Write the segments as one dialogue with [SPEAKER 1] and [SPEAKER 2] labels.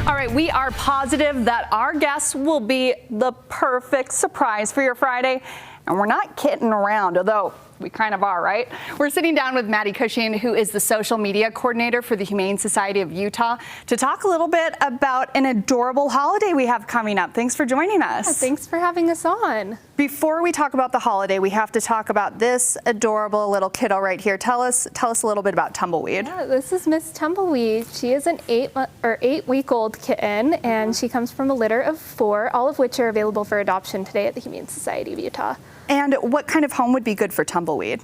[SPEAKER 1] All right, we are positive that our guests will be the perfect surprise for your Friday. And we're not kidding around, although we kind of are, right? We're sitting down with Maddie Cushing, who is the social media coordinator for the Humane Society of Utah, to talk a little bit about an adorable holiday we have coming up. Thanks for joining us.
[SPEAKER 2] Yeah, thanks for having us on.
[SPEAKER 1] Before we talk about the holiday, we have to talk about this adorable little kiddo right here. Tell us a little bit about Tumbleweed.
[SPEAKER 2] Yeah, this is Miss Tumbleweed. She is an 8-week-old kitten, and she comes from a litter of 4, all of which are available for adoption today at the Humane Society of Utah.
[SPEAKER 1] And what kind of home would be good for Tumbleweed?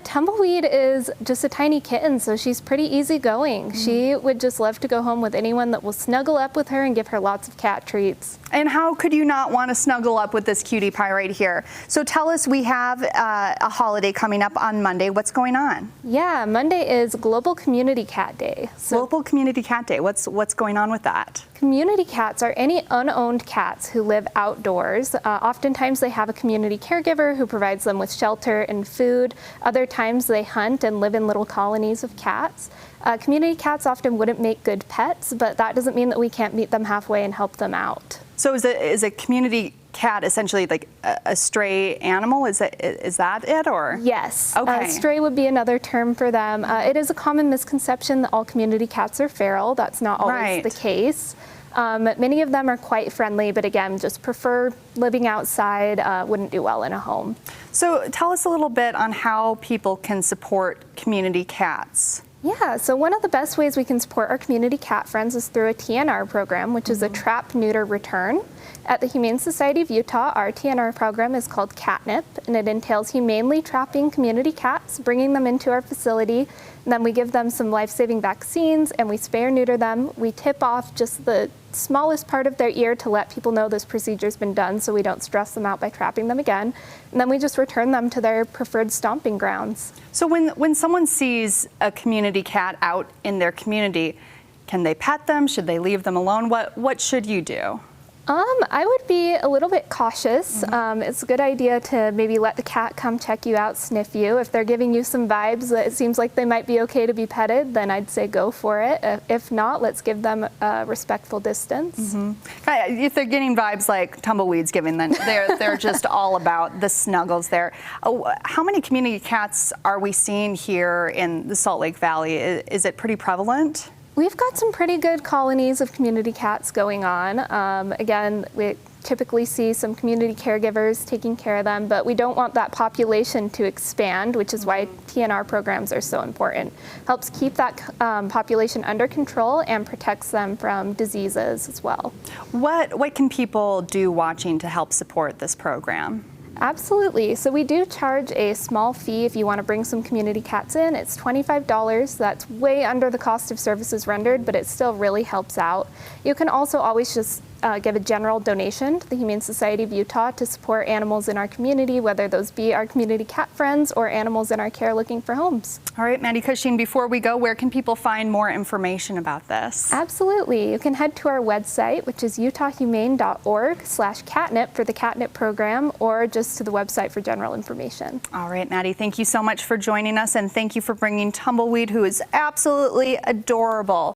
[SPEAKER 2] Tumbleweed is just a tiny kitten, so she's pretty easygoing. She would just love to go home with anyone that will snuggle up with her and give her lots of cat treats.
[SPEAKER 1] And how could you not want to snuggle up with this cutie pie right here? So tell us, we have a holiday coming up on Monday. What's going on?
[SPEAKER 2] Yeah, Monday is Global Community Cat Day.
[SPEAKER 1] Global Community Cat Day. What's going on with that?
[SPEAKER 2] Community cats are any unowned cats who live outdoors. Oftentimes they have a community caregiver who provides them with shelter and food. Other times they hunt and live in little colonies of cats. Community cats often wouldn't make good pets, but that doesn't mean that we can't meet them halfway and help them out.
[SPEAKER 1] So is a community cat essentially like a stray animal? Is that it, or?
[SPEAKER 2] Yes.
[SPEAKER 1] Okay.
[SPEAKER 2] Stray would be another term for them. It is a common misconception that all community cats are feral. That's not always the case. Many of them are quite friendly, but again, just prefer living outside, wouldn't do well in a home.
[SPEAKER 1] So tell us a little bit on how people can support community cats.
[SPEAKER 2] Yeah, so one of the best ways we can support our community cat friends is through a TNR program, which is a trap, neuter, return. At the Humane Society of Utah, our TNR program is called Catnip, and it entails humanely trapping community cats, bringing them into our facility, and then we give them some life-saving vaccines, and we spay or neuter them. We tip off just the smallest part of their ear to let people know this procedure's been done so we don't stress them out by trapping them again, and then we just return them to their preferred stomping grounds.
[SPEAKER 1] So when someone sees a community cat out in their community, can they pet them? Should they leave them alone? What should you do?
[SPEAKER 2] I would be a little bit cautious. It's a good idea to maybe let the cat come check you out, sniff you. If they're giving you some vibes that it seems like they might be okay to be petted, then I'd say go for it. If not, let's give them a respectful distance.
[SPEAKER 1] If they're getting vibes like Tumbleweed's giving, then they're just all about the snuggles there. How many community cats are we seeing here in the Salt Lake Valley? Is it pretty prevalent?
[SPEAKER 2] We've got some pretty good colonies of community cats going on. Again, we typically see some community caregivers taking care of them, but we don't want that population to expand, which is why TNR programs are so important. Helps keep that population under control and protects them from diseases as well. What
[SPEAKER 1] can people do watching to help support this program?
[SPEAKER 2] Absolutely. So we do charge a small fee if you want to bring some community cats in. It's $25. That's way under the cost of services rendered, but it still really helps out. You can also always just give a general donation to the Humane Society of Utah to support animals in our community, whether those be our community cat friends or animals in our care looking for homes.
[SPEAKER 1] All right, Maddie Cushing, before we go, where can people find more information about this?
[SPEAKER 2] Absolutely. You can head to our website, which is utahhumane.org/catnip for the catnip program, or just to the website for general information.
[SPEAKER 1] All right, Maddie, thank you so much for joining us, and thank you for bringing Tumbleweed, who is absolutely adorable,